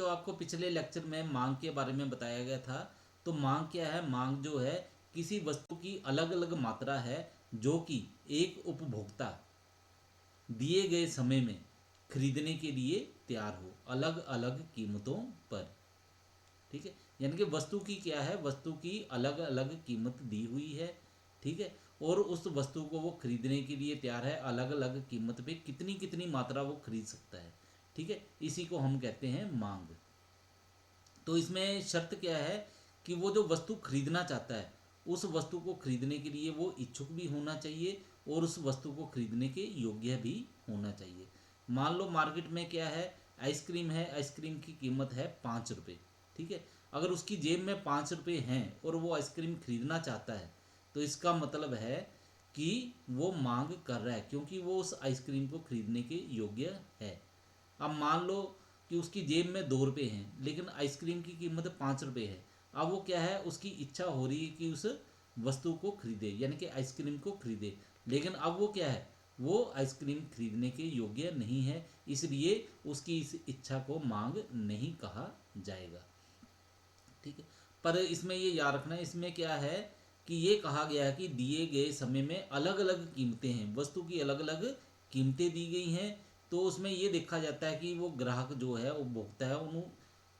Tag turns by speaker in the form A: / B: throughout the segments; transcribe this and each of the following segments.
A: बच्चों आपको पिछले लेक्चर में मांग के बारे में बताया गया था। तो मांग क्या है? मांग जो है किसी वस्तु की अलग अलग मात्रा है जो कि एक उपभोक्ता दिए गए समय में खरीदने के लिए तैयार हो अलग अलग कीमतों पर। ठीक है, यानी कि वस्तु की क्या है, वस्तु की अलग अलग कीमत दी हुई है। ठीक है, और उस वस्तु को वो खरीदने के लिए तैयार है अलग अलग कीमत पे, कितनी कितनी मात्रा वो खरीद सकता है। ठीक है, इसी को हम कहते हैं मांग। तो इसमें शर्त क्या है कि वो जो वस्तु खरीदना चाहता है उस वस्तु को खरीदने के लिए वो इच्छुक भी होना चाहिए और उस वस्तु को खरीदने के योग्य भी होना चाहिए। मान लो मार्केट में क्या है, आइसक्रीम है, आइसक्रीम की कीमत है 5 रुपये। ठीक है, अगर उसकी जेब में 5 रुपये हैं और वो आइसक्रीम खरीदना चाहता है तो इसका मतलब है कि वो मांग कर रहा है, क्योंकि वो उस आइसक्रीम को खरीदने के योग्य है। अब मान लो कि उसकी जेब में 2 रुपये हैं लेकिन आइसक्रीम की कीमत 5 रुपये है। अब वो क्या है, उसकी इच्छा हो रही है कि उस वस्तु को खरीदे, यानी कि आइसक्रीम को खरीदे, लेकिन अब वो क्या है, वो आइसक्रीम खरीदने के योग्य नहीं है, इसलिए उसकी इस इच्छा को मांग नहीं कहा जाएगा। ठीक है, पर इसमें ये याद रखना है, इसमें क्या है कि ये कहा गया है कि दिए गए समय में अलग अलग कीमतें हैं, वस्तु की अलग अलग कीमतें दी गई हैं। तो उसमें ये देखा जाता है कि वो ग्राहक जो है, उपभोक्ता है, उन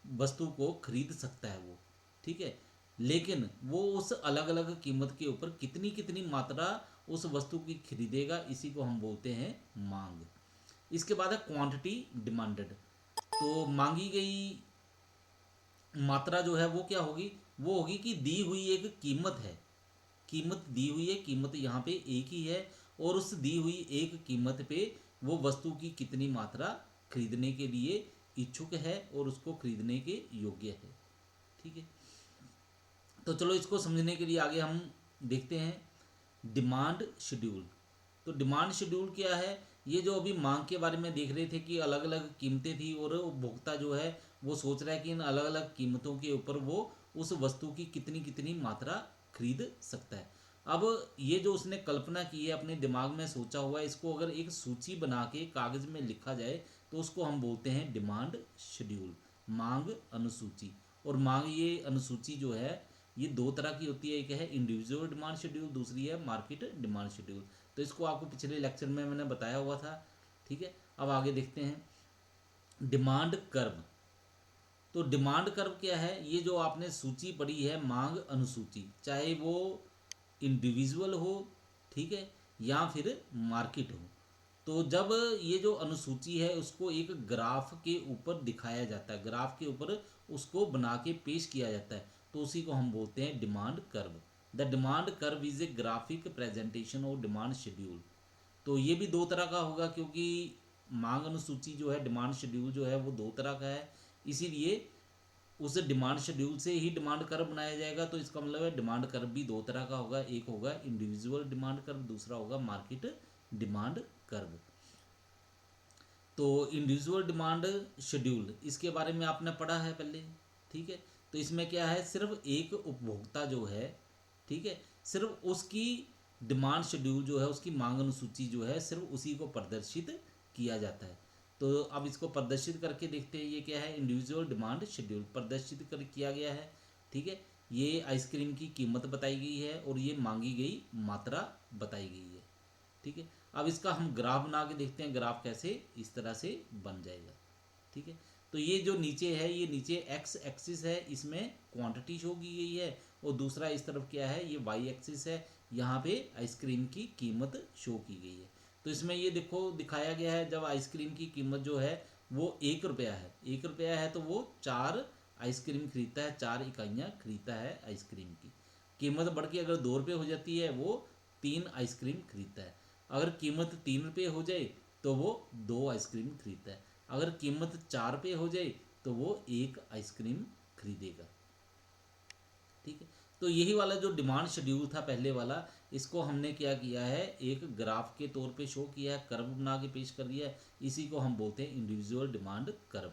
A: वस्तु को खरीद सकता है वो। ठीक है, लेकिन वो उस अलग अलग कीमत के ऊपर कितनी कितनी मात्रा उस वस्तु की खरीदेगा, इसी को हम बोलते हैं मांग। इसके बाद है क्वांटिटी डिमांडेड। तो मांगी गई मात्रा जो है वो क्या होगी, वो होगी कि दी हुई एक कीमत है, कीमत दी हुई है, कीमत यहाँ पे एक ही है, और उस दी हुई एक कीमत पे वो वस्तु की कितनी मात्रा खरीदने के लिए इच्छुक है और उसको खरीदने के योग्य है। ठीक है, तो चलो इसको समझने के लिए आगे हम देखते हैं डिमांड शेड्यूल। तो डिमांड शेड्यूल क्या है, ये जो अभी मांग के बारे में देख रहे थे कि अलग अलग कीमतें थी और उपभोक्ता जो है वो सोच रहा है कि इन अलग अलग कीमतों के ऊपर वो उस वस्तु की कितनी कितनी मात्रा खरीद सकता है। अब ये जो उसने कल्पना की है, अपने दिमाग में सोचा हुआ है, इसको अगर एक सूची बना के कागज में लिखा जाए तो उसको हम बोलते हैं डिमांड शेड्यूल, मांग अनुसूची। और मांग ये अनुसूची जो है ये दो तरह की होती है, एक है इंडिविजुअल डिमांड शेड्यूल, दूसरी है मार्केट डिमांड शेड्यूल। तो इसको आपको पिछले लेक्चर में मैंने बताया हुआ था। ठीक है, अब आगे देखते हैं डिमांड कर्व। तो डिमांड कर्व क्या है, ये जो आपने सूची पढ़ी है मांग अनुसूची, चाहे वो इंडिविजुअल हो, ठीक है, या फिर मार्केट हो, तो जब ये जो अनुसूची है उसको एक ग्राफ के ऊपर दिखाया जाता है, ग्राफ के ऊपर उसको बना के पेश किया जाता है, तो उसी को हम बोलते हैं demand curve. The demand curve is a graphic presentation of demand schedule. तो ये भी दो तरह का होगा, क्योंकि मांग अनुसूची जो है, डिमांड शेड्यूल जो है वो दो तरह का है, इसीलिए उस डिमांड शेड्यूल से ही डिमांड कर्व बनाया जाएगा। तो इसका मतलब है डिमांड कर्व भी दो तरह का होगा, एक होगा इंडिविजुअल डिमांड कर्व, दूसरा होगा मार्केट डिमांड कर्व। तो इंडिविजुअल डिमांड शेड्यूल, इसके बारे में आपने पढ़ा है पहले। ठीक है, तो इसमें क्या है, सिर्फ एक उपभोक्ता जो है, ठीक है, सिर्फ उसकी डिमांड शेड्यूल जो है, उसकी मांग अनुसूची जो है, सिर्फ उसी को प्रदर्शित किया जाता है। तो अब इसको प्रदर्शित करके देखते हैं, ये क्या है, इंडिविजुअल डिमांड शेड्यूल प्रदर्शित कर किया गया है। ठीक है, ये आइसक्रीम की कीमत बताई गई है और ये मांगी गई मात्रा बताई गई है। ठीक है, अब इसका हम ग्राफ बना के देखते हैं, ग्राफ कैसे इस तरह से बन जाएगा। ठीक है, तो ये जो नीचे है, ये नीचे एक्स एक्सिस है, इसमें क्वांटिटी शो की गई है, और दूसरा इस तरफ क्या है, ये वाई एक्सिस है, यहाँ पे आइसक्रीम की कीमत शो की गई है। तो इसमें ये देखो दिखाया गया है, जब आइसक्रीम की कीमत जो है वो 1 रुपया है, 1 रुपया है, तो वो 4 आइसक्रीम खरीदता है, 4 इकाइयाँ खरीदता है आइसक्रीम की। कीमत बढ़ के अगर 2 रुपये हो जाती है, वो 3 आइसक्रीम खरीदता है। अगर कीमत 3 रुपये हो जाए तो वो 2 आइसक्रीम खरीदता है। अगर कीमत 4 रुपये हो जाए तो वो 1 आइसक्रीम खरीदेगा। ठीक है, तो यही वाला जो डिमांड शेड्यूल था पहले वाला, इसको हमने क्या किया है, एक ग्राफ के तौर पे शो किया है, कर्व बना के पेश कर दिया है, इसी को हम बोलते हैं इंडिविजुअल डिमांड कर्व।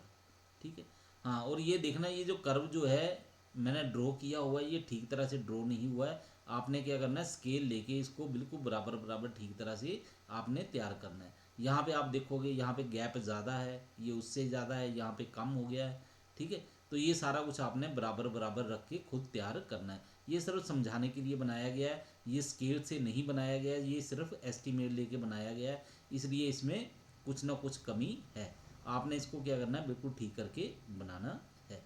A: ठीक है, हाँ, और ये देखना, ये जो कर्व जो है मैंने ड्रॉ किया हुआ है, ये ठीक तरह से ड्रॉ नहीं हुआ है। आपने क्या करना है, स्केल लेके इसको बिल्कुल बराबर बराबर ठीक तरह से आपने तैयार करना है। यहाँ पे आप देखोगे, यहाँ पे गैप ज़्यादा है, ये उससे ज़्यादा है, यहाँ पे कम हो गया है। ठीक है। तो ये सारा कुछ आपने बराबर बराबर रख के खुद तैयार करना है। ये सिर्फ समझाने के लिए बनाया गया है, ये स्केल से नहीं बनाया गया है, ये सिर्फ एस्टीमेट लेके बनाया गया है, इसलिए इसमें कुछ ना कुछ कमी है। आपने इसको क्या करना है, बिल्कुल ठीक करके बनाना है।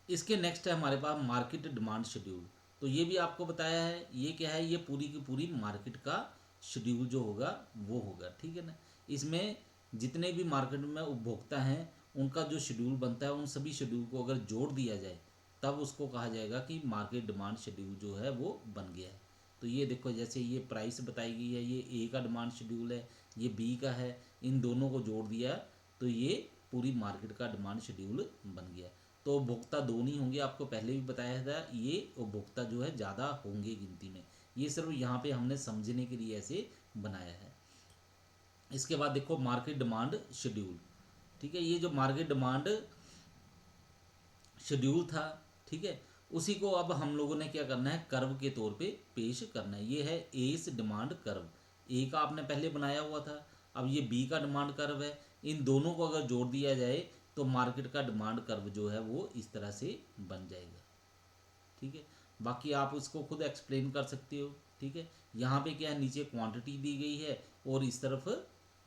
A: इसके नेक्स्ट है हमारे पास मार्केट डिमांड शेड्यूल। तो ये भी आपको बताया है, ये क्या है, ये पूरी की पूरी मार्केट का शेड्यूल जो होगा वो होगा, ठीक है ना। इसमें जितने भी मार्केट में उपभोक्ता हैं उनका जो शेड्यूल बनता है, उन सभी शेड्यूल को अगर जोड़ दिया जाए तब उसको कहा जाएगा कि मार्केट डिमांड शेड्यूल जो है वो बन गया है। तो ये देखो, जैसे ये प्राइस बताई गई है, ये ए का डिमांड शेड्यूल है, ये बी का है, इन दोनों को जोड़ दिया तो ये पूरी मार्केट का डिमांड शेड्यूल बन गया। तो उपभोक्ता दो नहीं होंगे, आपको पहले भी बताया था, ये उपभोक्ता जो है ज़्यादा होंगे गिनती में। ये सिर्फ यहाँ पे हमने समझने के लिए ऐसे बनाया है। इसके बाद देखो मार्केट डिमांड शेड्यूल, ठीक है। ये जो मार्केट डिमांड शेड्यूल था, ठीक है, उसी को अब हम लोगों ने क्या करना है, कर्व के तौर पे पेश करना है। ये है एस डिमांड कर्व, ए का आपने पहले बनाया हुआ था, अब ये बी का डिमांड कर्व है। इन दोनों को अगर जोड़ दिया जाए तो मार्केट का डिमांड कर्व जो है वो इस तरह से बन जाएगा, ठीक है। बाकी आप उसको खुद एक्सप्लेन कर सकते हो, ठीक है। यहाँ पे क्या है, नीचे क्वांटिटी दी गई है और इस तरफ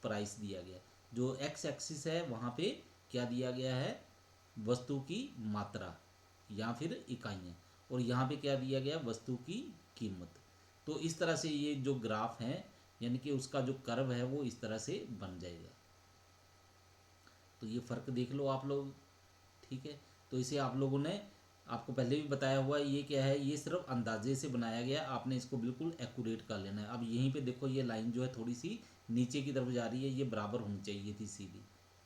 A: प्राइस दिया गया। जो एक्स एक्सिस है वहाँ पे क्या दिया गया है, वस्तु की मात्रा या फिर इकाइयाँ, और यहाँ पे क्या दिया गया, वस्तु की कीमत। तो इस तरह से ये जो ग्राफ है, यानी कि उसका जो कर्व है वो इस तरह से बन जाएगा। तो ये फ़र्क देख लो आप लोग, ठीक है। तो इसे आप लोगों ने, आपको पहले भी बताया हुआ है, ये क्या है, ये सिर्फ अंदाजे से बनाया गया, आपने इसको बिल्कुल एक्यूरेट कर लेना है। अब यहीं पे देखो ये लाइन जो है थोड़ी सी नीचे की तरफ जा रही है, ये बराबर होनी चाहिए थी सीधी,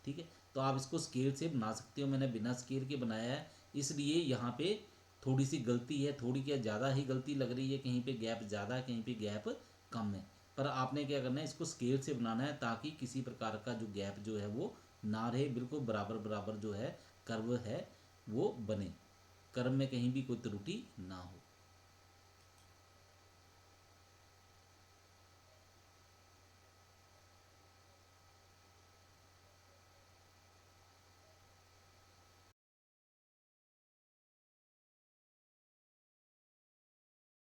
A: ठीक है। तो आप इसको स्केल से बना सकते हो, मैंने बिना स्केल के बनाया है, इसलिए यहाँ पे थोड़ी सी गलती है, थोड़ी क्या ज़्यादा ही गलती लग रही है, कहीं पे गैप ज़्यादा है, कहीं पे गैप कम है। पर आपने क्या करना है, इसको स्केल से बनाना है ताकि किसी प्रकार का जो गैप जो है वो ना रहे, बिल्कुल बराबर बराबर जो है कर्व है वो बने, कर्व में कहीं भी कोई त्रुटि ना हो।